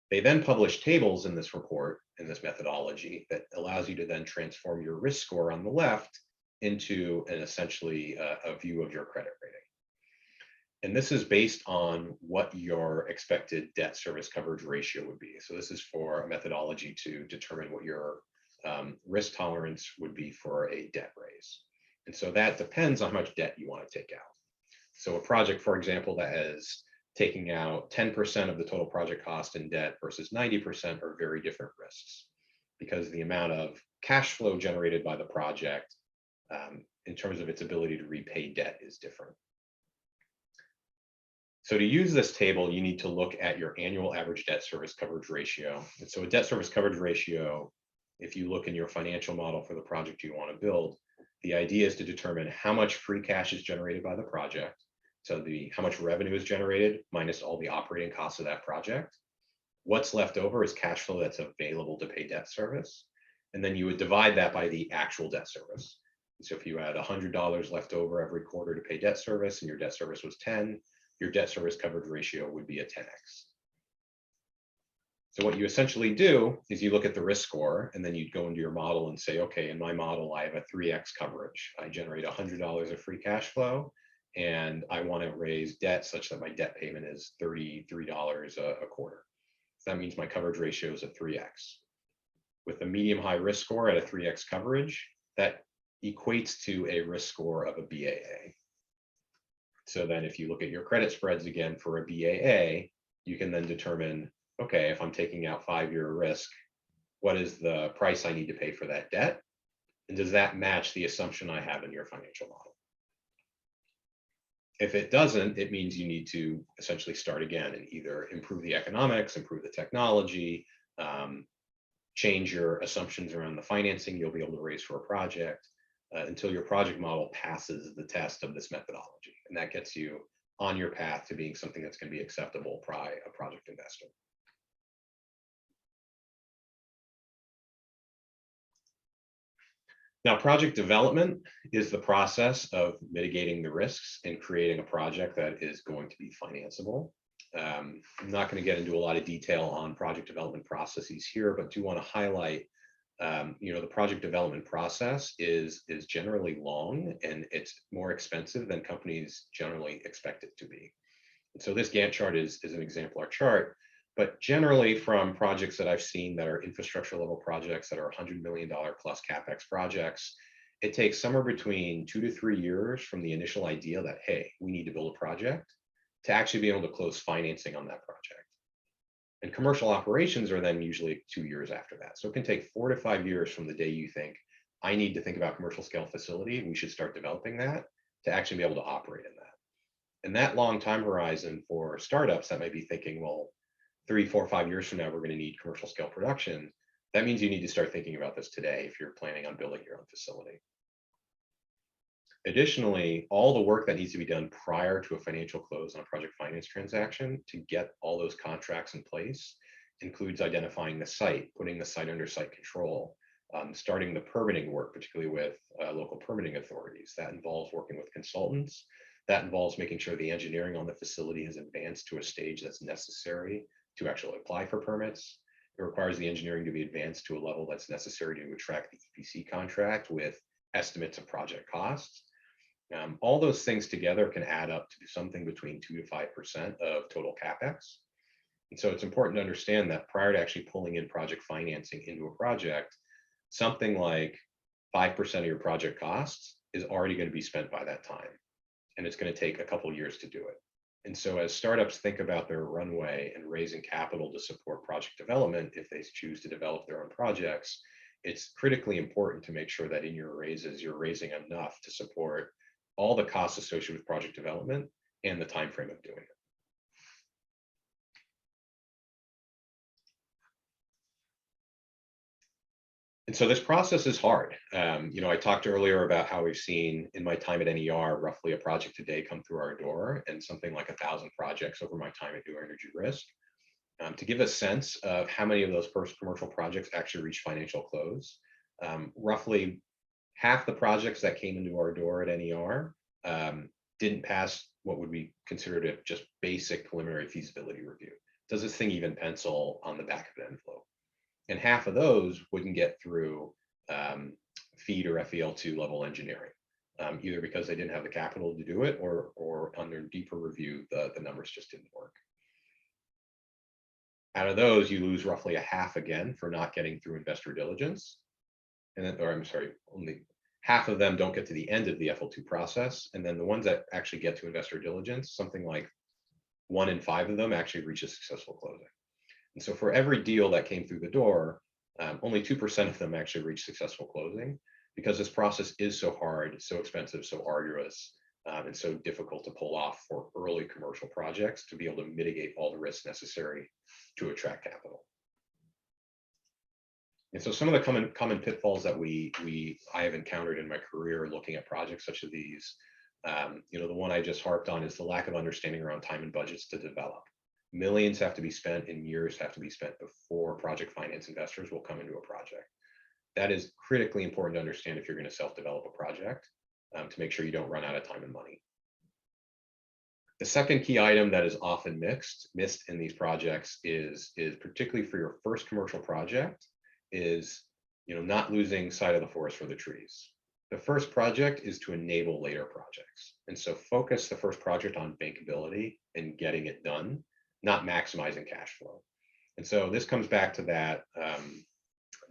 They then publish tables in this report, in this methodology, that allows you to then transform your risk score on the left into an essentially a view of your credit rating. And this is based on what your expected debt service coverage ratio would be. So this is for a methodology to determine what your risk tolerance would be for a debt raise. And so that depends on how much debt you want to take out. So a project, for example, that is taking out 10% of the total project cost in debt versus 90% are very different risks, because the amount of cash flow generated by the project in terms of its ability to repay debt is different. So to use this table, you need to look at your annual average debt service coverage ratio. And so a debt service coverage ratio, if you look in your financial model for the project you want to build, the idea is to determine how much free cash is generated by the project. So how much revenue is generated minus all the operating costs of that project. What's left over is cash flow that's available to pay debt service. And then you would divide that by the actual debt service. So if you had $100 left over every quarter to pay debt service and your debt service was 10, your debt service coverage ratio would be a 10x. So what you essentially do is you look at the risk score and then you'd go into your model and say, okay, in my model, I have a 3x coverage. I generate $100 of free cash flow and I want to raise debt such that my debt payment is $33 a quarter. So that means my coverage ratio is a 3x. With a medium high risk score at a 3x coverage, that equates to a risk score of a BAA. So then if you look at your credit spreads again for a BAA, you can then determine, okay, if I'm taking out 5-year risk, what is the price I need to pay for that debt? And does that match the assumption I have in your financial model? If it doesn't, it means you need to essentially start again and either improve the economics, improve the technology, change your assumptions around the financing you'll be able to raise for a project until your project model passes the test of this methodology. And that gets you on your path to being something that's going to be acceptable by a project investor. Now, project development is the process of mitigating the risks and creating a project that is going to be financeable. I'm not going to get into a lot of detail on project development processes here, but do want to highlight, the project development process is generally long and it's more expensive than companies generally expect it to be. And so this Gantt chart is an exemplar chart, but generally from projects that I've seen that are infrastructure level projects that are $100 million plus CapEx projects, it takes somewhere between 2 to 3 years from the initial idea that, hey, we need to build a project to actually be able to close financing on that project. And commercial operations are then usually 2 years after that. So it can take 4 to 5 years from the day you think, I need to think about commercial scale facility, we should start developing that to actually be able to operate in that. And that long time horizon for startups that might be thinking, well, 3, 4, 5 years from now, we're going to need commercial scale production. That means you need to start thinking about this today if you're planning on building your own facility. Additionally, all the work that needs to be done prior to a financial close on a project finance transaction to get all those contracts in place includes identifying the site, putting the site under site control, starting the permitting work, particularly with local permitting authorities. That involves working with consultants. That involves making sure the engineering on the facility has advanced to a stage that's necessary to actually apply for permits. It requires the engineering to be advanced to a level that's necessary to attract the EPC contract with estimates of project costs. All those things together can add up to something between 2 to 5% of total CapEx. And so it's important to understand that prior to actually pulling in project financing into a project, something like 5% of your project costs is already going to be spent by that time. And it's going to take a couple of years to do it. And so as startups think about their runway and raising capital to support project development, if they choose to develop their own projects, it's critically important to make sure that in your raises, you're raising enough to support all the costs associated with project development and the time frame of doing it. And so this process is hard. I talked earlier about how we've seen in my time at NER, roughly a project a day come through our door and something like 1,000 projects over my time at New Energy Risk. To give a sense of how many of those first commercial projects actually reach financial close, roughly half the projects that came into our door at NER didn't pass what would be considered a just basic preliminary feasibility review. Does this thing even pencil on the back of an envelope? And half of those wouldn't get through FEED or FEL2 level engineering, either because they didn't have the capital to do it or under deeper review, the numbers just didn't work. Out of those, you lose roughly a half again for not getting through investor diligence. And then, or I'm sorry, only half of them don't get to the end of the FL2 process. And then the ones that actually get to investor diligence, something like 1 in 5 of them actually reach a successful closing. And so for every deal that came through the door, only 2% of them actually reached successful closing because this process is so hard, so expensive, so arduous. and so difficult to pull off for early commercial projects to be able to mitigate all the risks necessary to attract capital. And so some of the common pitfalls that I have encountered in my career looking at projects such as these, the one I just harped on is the lack of understanding around time and budgets to develop. Millions have to be spent and years have to be spent before project finance investors will come into a project. That is critically important to understand if you're going to self-develop a project, to make sure you don't run out of time and money. The second key item that is often missed in these projects is particularly for your first commercial project, is not losing sight of the forest for the trees. The first project is to enable later projects. And so focus the first project on bankability and getting it done, not maximizing cash flow. And so this comes back to that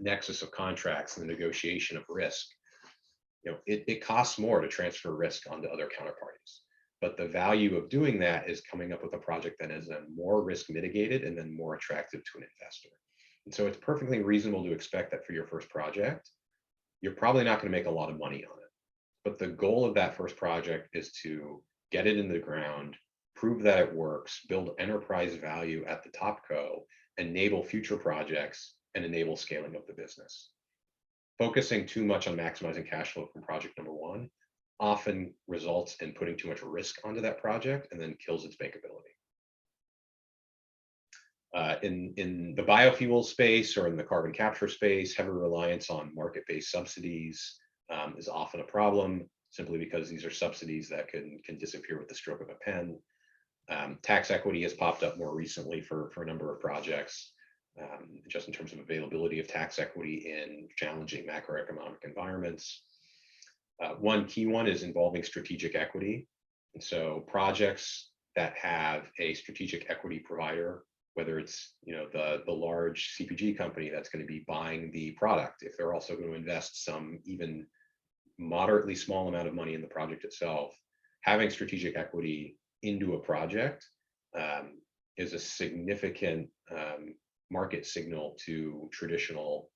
nexus of contracts and the negotiation of risk. It costs more to transfer risk onto other counterparties. But the value of doing that is coming up with a project that is then more risk mitigated and then more attractive to an investor. And so it's perfectly reasonable to expect that for your first project, you're probably not going to make a lot of money on it. But the goal of that first project is to get it in the ground, prove that it works, build enterprise value at the top co, enable future projects, and enable scaling of the business. Focusing too much on maximizing cash flow from project number one often results in putting too much risk onto that project and then kills its bankability. In the biofuel space or in the carbon capture space, heavy reliance on market-based subsidies is often a problem, simply because these are subsidies that can disappear with the stroke of a pen. Tax equity has popped up more recently for a number of projects, just in terms of availability of tax equity in challenging macroeconomic environments. One key one is involving strategic equity. And so projects that have a strategic equity provider, whether it's the large CPG company that's going to be buying the product, if they're also going to invest some even moderately small amount of money in the project itself, having strategic equity into a project is a significant market signal to traditional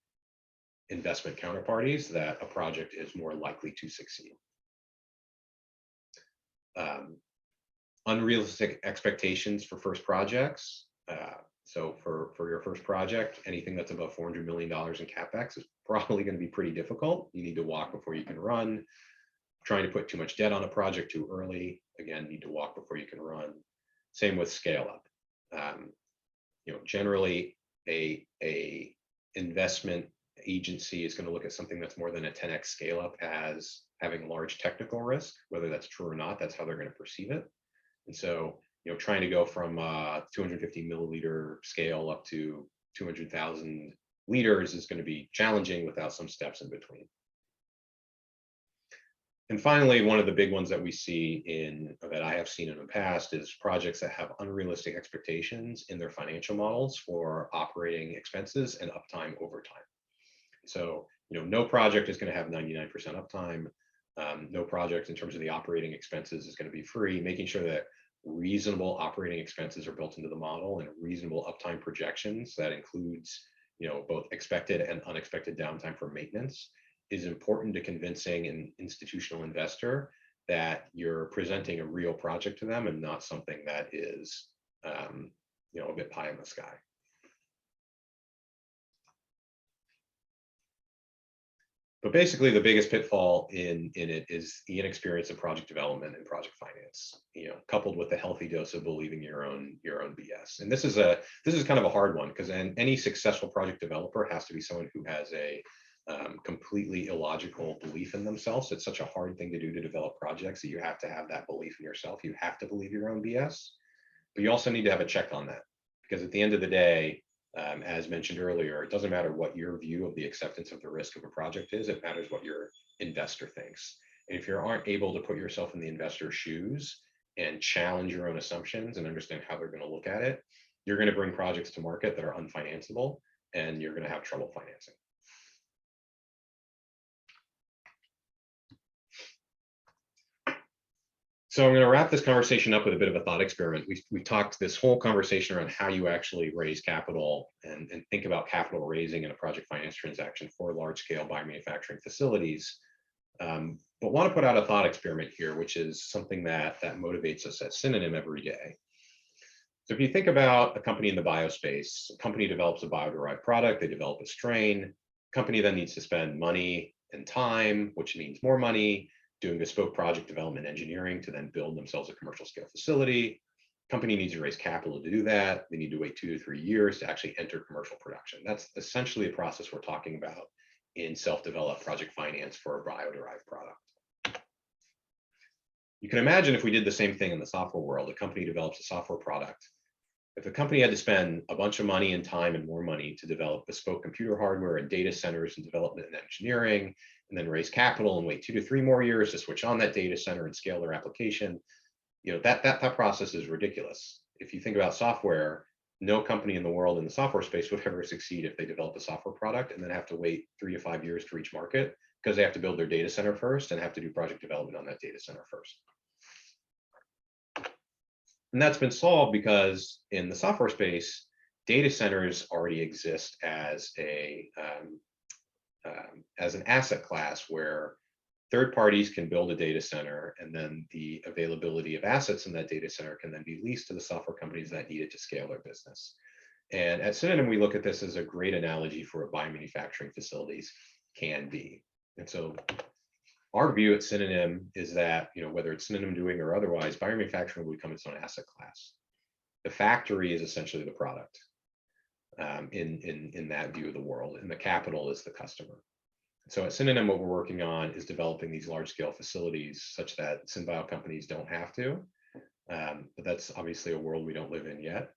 investment counterparties that a project is more likely to succeed. Unrealistic expectations for first projects. So for your first project, anything that's above $400 million in CapEx is probably going to be pretty difficult. You need to walk before you can run. Trying to put too much debt on a project too early, again, need to walk before you can run. Same with scale up. Generally a investment agency is going to look at something that's more than a 10x scale up as having large technical risk. Whether that's true or not, that's how they're going to perceive it. And so trying to go from 250 milliliter scale up to 200,000 liters is going to be challenging without some steps in between. And finally, one of the big ones that we see that I have seen in the past is projects that have unrealistic expectations in their financial models for operating expenses and uptime over time. So, no project is going to have 99% uptime. No project in terms of the operating expenses is going to be free. Making sure that reasonable operating expenses are built into the model and reasonable uptime projections that includes, both expected and unexpected downtime for maintenance is important to convincing an institutional investor that you're presenting a real project to them and not something that is, a bit pie in the sky. But basically, the biggest pitfall in it is the inexperience in project development and project finance, coupled with a healthy dose of believing your own BS. And this is kind of a hard one, because any successful project developer has to be someone who has a completely illogical belief in themselves. It's such a hard thing to do to develop projects that you have to have that belief in yourself. You have to believe your own BS, but you also need to have a check on that, because at the end of the day, as mentioned earlier, it doesn't matter what your view of the acceptance of the risk of a project is. It matters what your investor thinks. And if you aren't able to put yourself in the investor's shoes and challenge your own assumptions and understand how they're going to look at it, you're going to bring projects to market that are unfinanceable, and you're going to have trouble financing. So I'm going to wrap this conversation up with a bit of a thought experiment. We talked this whole conversation around how you actually raise capital and think about capital raising in a project finance transaction for large scale biomanufacturing facilities. but want to put out a thought experiment here, which is something that motivates us at Synonym every day. So if you think about a company in the biospace, a company develops a bio-derived product, they develop a strain, company then needs to spend money and time, which means more money, doing bespoke project development engineering to then build themselves a commercial scale facility. Company needs to raise capital to do that. They need to wait 2 to 3 years to actually enter commercial production. That's essentially a process we're talking about in self-developed project finance for a bio-derived product. You can imagine if we did the same thing in the software world, a company develops a software product. If a company had to spend a bunch of money and time and more money to develop bespoke computer hardware and data centers and development and engineering, and then raise capital and wait 2 to 3 more years to switch on that data center and scale their application, that process is ridiculous. If you think about software, no company in the world in the software space would ever succeed if they develop a software product and then have to wait 3 to 5 years to reach market, because they have to build their data center first and have to do project development on that data center first. And that's been solved because in the software space, data centers already exist as an asset class where third parties can build a data center, and then the availability of assets in that data center can then be leased to the software companies that need it to scale their business. And at Synonym, we look at this as a great analogy for what biomanufacturing facilities can be. And so our view at Synonym is that, whether it's Synonym doing or otherwise, biomanufacturing will become its own asset class. The factory is essentially the product in that view of the world, and the capital is the customer. So at Synonym, what we're working on is developing these large-scale facilities such that SynBio companies don't have to. But that's obviously a world we don't live in yet.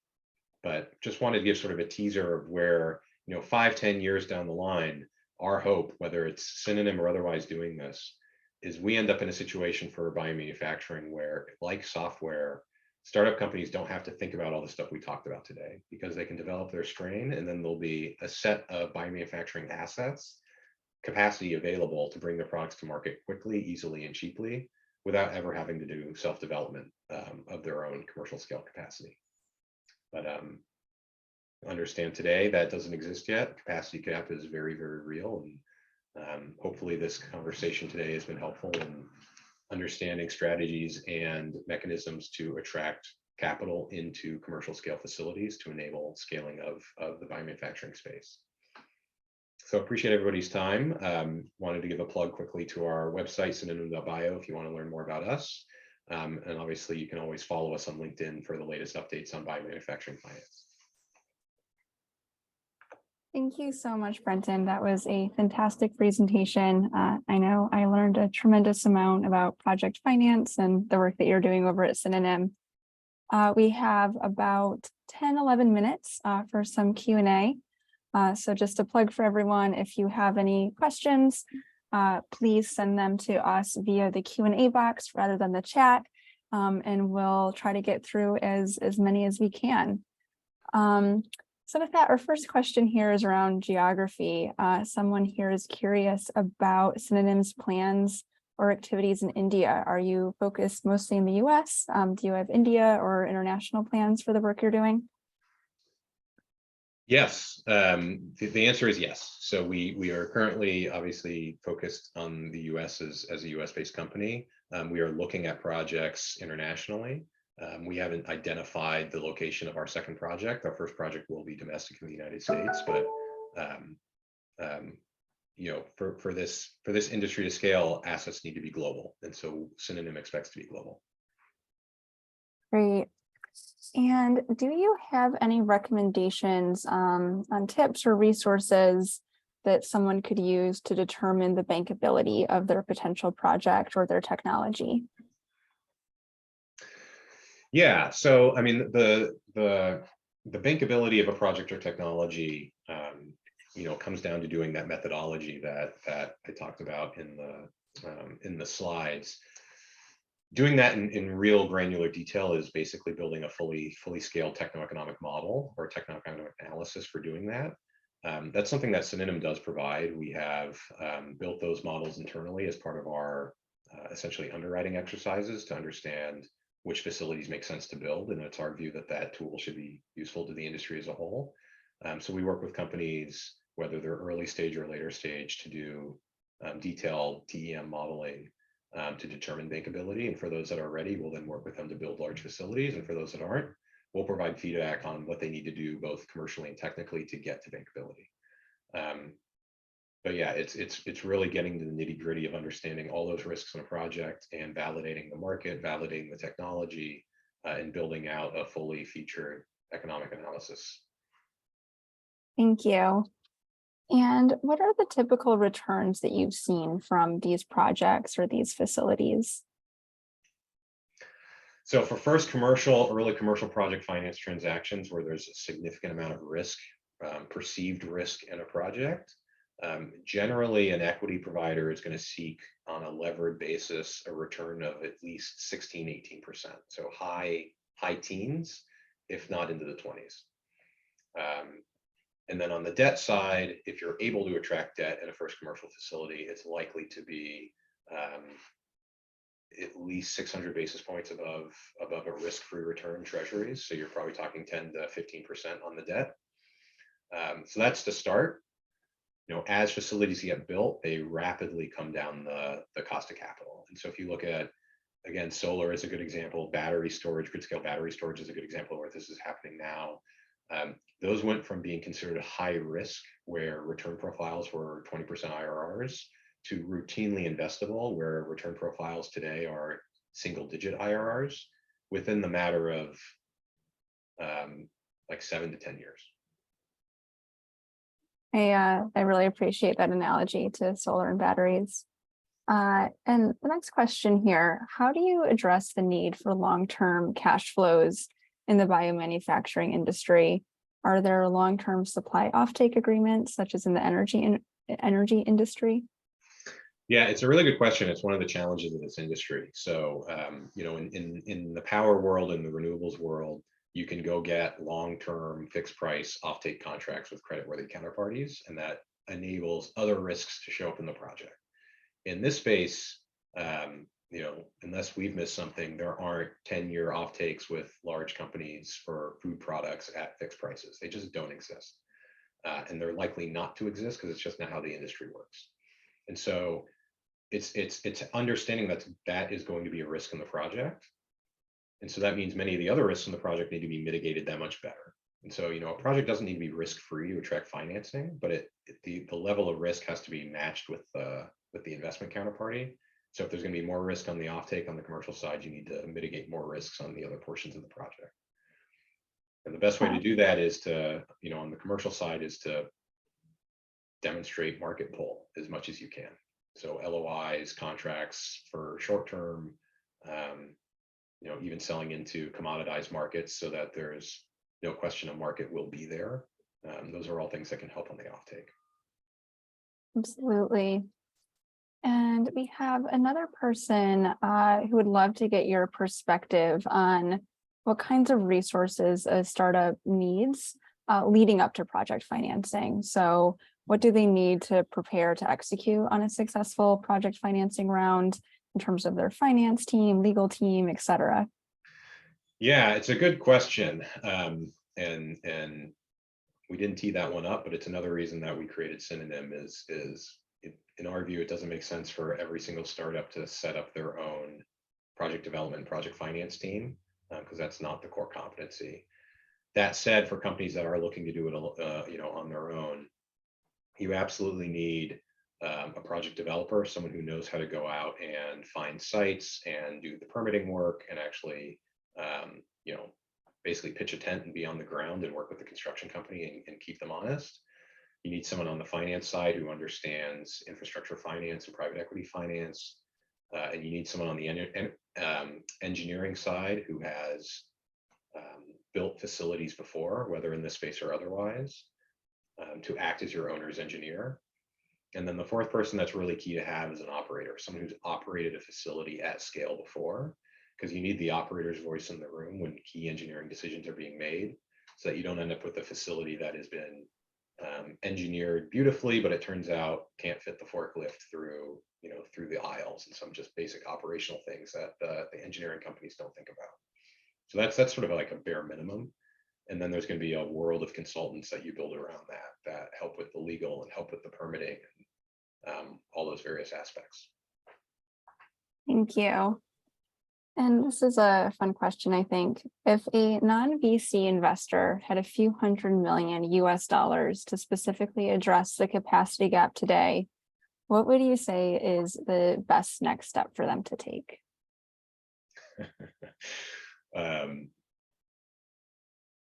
But just wanted to give sort of a teaser of where, 5, 10 years down the line, our hope, whether it's Synonym or otherwise doing this, is we end up in a situation for biomanufacturing where, like software, startup companies don't have to think about all the stuff we talked about today, because they can develop their strain, and then there'll be a set of biomanufacturing assets, capacity available to bring their products to market quickly, easily, and cheaply without ever having to do self-development of their own commercial scale capacity. But understand today that doesn't exist yet. Capacity gap is very, very real. And hopefully this conversation today has been helpful in understanding strategies and mechanisms to attract capital into commercial scale facilities to enable scaling of the biomanufacturing space. So appreciate everybody's time. Wanted to give a plug quickly to our website, synonym.bio, if you want to learn more about us. And obviously, you can always follow us on LinkedIn for the latest updates on biomanufacturing finance. Thank you so much, Brenton. That was a fantastic presentation. I know I learned a tremendous amount about project finance and the work that you're doing over at Synonym. We have about 10, 11 minutes for some Q&A. So just a plug for everyone, if you have any questions, please send them to us via the Q&A box rather than the chat, and we'll try to get through as many as we can. So with that, our first question here is around geography. Someone here is curious about Synonym's plans or activities in India. Are you focused mostly in the US? Do you have India or international plans for the work you're doing? Yes, the answer is yes. So we are currently obviously focused on the US as a US-based company. We are looking at projects internationally. We haven't identified the location of our second project. Our first project will be domestic in the United States, but for this industry to scale, assets need to be global, and so Synonym expects to be global. Great. And do you have any recommendations on tips or resources that someone could use to determine the bankability of their potential project or their technology? Yeah, so I mean, the bankability of a project or technology, comes down to doing that methodology that I talked about in the slides. Doing that in real granular detail is basically building a fully scaled techno-economic model or techno-economic analysis for doing that. That's something that Synonym does provide. We have built those models internally as part of our essentially underwriting exercises to understand which facilities make sense to build, and it's our view that that tool should be useful to the industry as a whole. So we work with companies, whether they're early stage or later stage, to do detailed TEM modeling to determine bankability. And for those that are ready, we'll then work with them to build large facilities. And for those that aren't, we'll provide feedback on what they need to do both commercially and technically to get to bankability. But yeah, it's really getting to the nitty gritty of understanding all those risks in a project and validating the market, validating the technology, and building out a fully featured economic analysis. Thank you. And what are the typical returns that you've seen from these projects or these facilities? So for first early commercial project finance transactions where there's a significant amount of risk, perceived risk in a project, generally an equity provider is going to seek on a levered basis a return of at least 16–18%. So high teens, if not into the 20s. And then on the debt side, if you're able to attract debt in a first commercial facility, it's likely to be at least 600 basis points above a risk-free return treasuries. So you're probably talking 10–15% on the debt. So that's the start. As facilities get built, they rapidly come down the cost of capital. And so if you look at, again, solar is a good example, battery storage, grid scale battery storage is a good example of where this is happening now. Those went from being considered high risk, where return profiles were 20% IRRs, to routinely investable, where return profiles today are single-digit IRRs within the matter of like 7 to 10 years. I really appreciate that analogy to solar and batteries. And the next question here, how do you address the need for long-term cash flows in the biomanufacturing industry? Are there long-term supply offtake agreements, such as in the energy industry? Yeah, it's a really good question. It's one of the challenges of this industry. So, in the power world and the renewables world, you can go get long-term fixed price offtake contracts with creditworthy counterparties, and that enables other risks to show up in the project. In this space, unless we've missed something, there aren't 10-year offtakes with large companies for food products at fixed prices. They just don't exist. And they're likely not to exist because it's just not how the industry works. And so it's understanding that is going to be a risk in the project. And so that means many of the other risks in the project need to be mitigated that much better. And so, a project doesn't need to be risk-free to attract financing, but the level of risk has to be matched with the investment counterparty. So if there's going to be more risk on the offtake on the commercial side, you need to mitigate more risks on the other portions of the project. And the best way to do that is to, on the commercial side, is to demonstrate market pull as much as you can. So LOIs, contracts for short-term, even selling into commoditized markets so that there's no question a market will be there. Those are all things that can help on the offtake. Absolutely. And we have another person who would love to get your perspective on what kinds of resources a startup needs leading up to project financing. So what do they need to prepare to execute on a successful project financing round in terms of their finance team, legal team, et cetera? Yeah, it's a good question. And we didn't tee that one up, but it's another reason that we created Synonym is in our view, it doesn't make sense for every single startup to set up their own project development, project finance team, because that's not the core competency. That said, for companies that are looking to do it, on their own, you absolutely need a project developer, someone who knows how to go out and find sites and do the permitting work and actually, basically pitch a tent and be on the ground and work with the construction company and keep them honest. You need someone on the finance side who understands infrastructure finance and private equity finance. And you need someone on the engineering side who has built facilities before, whether in this space or otherwise, to act as your owner's engineer. And then the fourth person that's really key to have is an operator, someone who's operated a facility at scale before, because you need the operator's voice in the room when key engineering decisions are being made, so that you don't end up with a facility that has been engineered beautifully, but it turns out can't fit the forklift through the aisles and some just basic operational things that the engineering companies don't think about. So that's sort of like a bare minimum. And then there's going to be a world of consultants that you build around that help with the legal and help with the permitting and all those various aspects. Thank you. And this is a fun question, I think. If a non-VC investor had a few $100 million US to specifically address the capacity gap today, what would you say is the best next step for them to take?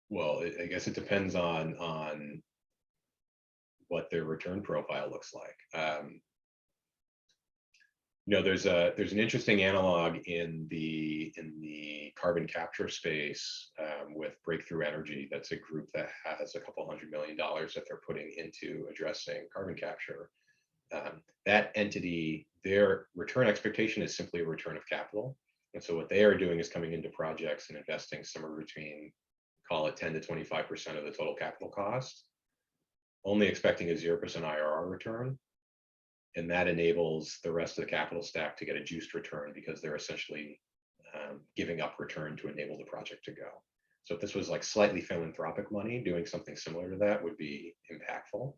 Well, I guess it depends on what their return profile looks like. There's an interesting analog in the carbon capture space with Breakthrough Energy. That's a group that has a couple $100 million that they're putting into addressing carbon capture. That entity, their return expectation is simply a return of capital. And so what they are doing is coming into projects and investing somewhere between, call it 10 to 25% of the total capital cost, only expecting a 0% IRR return. And that enables the rest of the capital stack to get a juiced return because they're essentially giving up return to enable the project to go. So if this was like slightly philanthropic money, doing something similar to that would be impactful.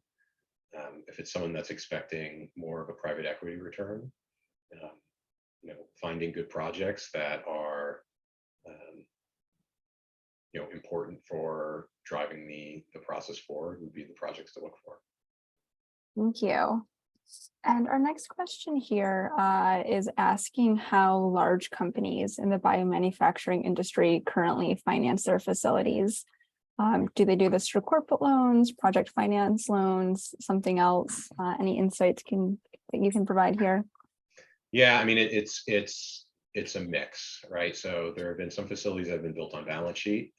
If it's someone that's expecting more of a private equity return, finding good projects that are important for driving the process forward would be the projects to look for. Thank you. And our next question here is asking how large companies in the biomanufacturing industry currently finance their facilities. Do they do this through corporate loans, project finance loans, something else? Any insights that you can provide here? Yeah, I mean, it's a mix, right? So there have been some facilities that have been built on balance sheet,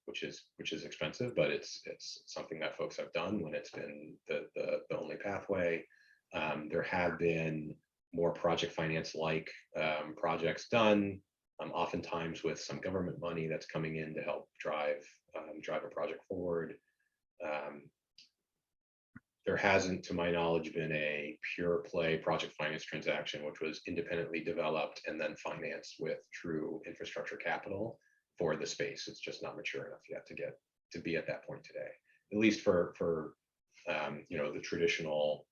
which is expensive, but it's something that folks have done when it's been the only pathway. There have been more project finance like projects done, oftentimes with some government money that's coming in to help drive a project forward. There hasn't, to my knowledge, been a pure play project finance transaction, which was independently developed and then financed with true infrastructure capital for the space. It's just not mature enough yet to be at that point today, at least for the traditional,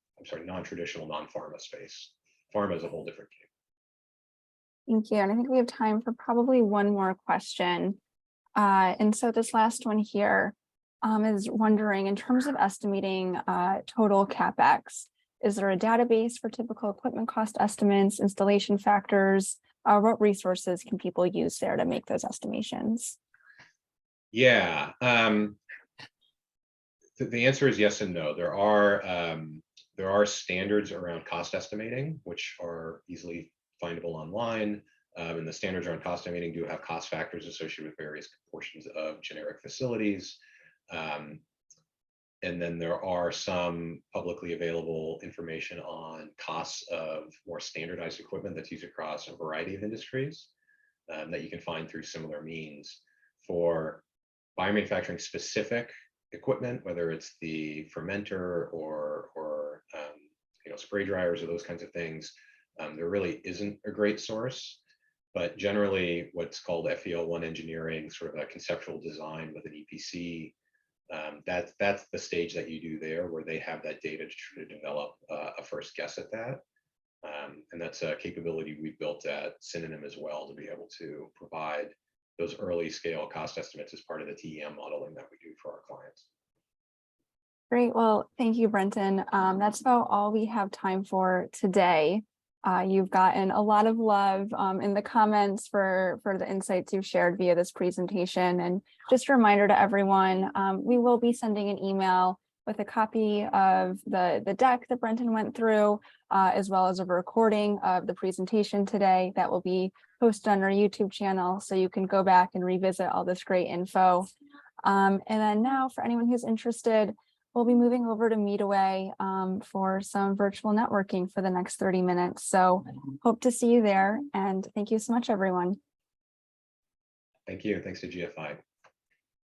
non-traditional, non-pharma space. Pharma is a whole different game. Thank you. And I think we have time for probably one more question. And so this last one here is wondering, in terms of estimating total CapEx, is there a database for typical equipment cost estimates, installation factors? What resources can people use there to make those estimations? Yeah, the answer is yes and no. There are standards around cost estimating, which are easily findable online. And the standards around cost estimating do have cost factors associated with various portions of generic facilities. And then there are some publicly available information on costs of more standardized equipment that's used across a variety of industries that you can find through similar means. For biomanufacturing specific equipment, whether it's the fermenter or spray dryers or those kinds of things, there really isn't a great source. But generally, what's called FEL1 engineering, sort of a conceptual design with an EPC, that's the stage that you do there, where they have that data to try to develop a first guess at that. And that's a capability we built at Synonym as well, to be able to provide those early scale cost estimates as part of the TEM modeling that we do for our clients. Great. Well, thank you, Brenton. That's about all we have time for today. You've gotten a lot of love in the comments for the insights you've shared via this presentation. And just a reminder to everyone, we will be sending an email with a copy of the deck that Brenton went through, as well as a recording of the presentation today that will be posted on our YouTube channel, so you can go back and revisit all this great info. And then now, for anyone who's interested, we'll be moving over to Meetaway for some virtual networking for the next 30 minutes. So hope to see you there. And thank you so much, everyone. Thank you. Thanks to GFI.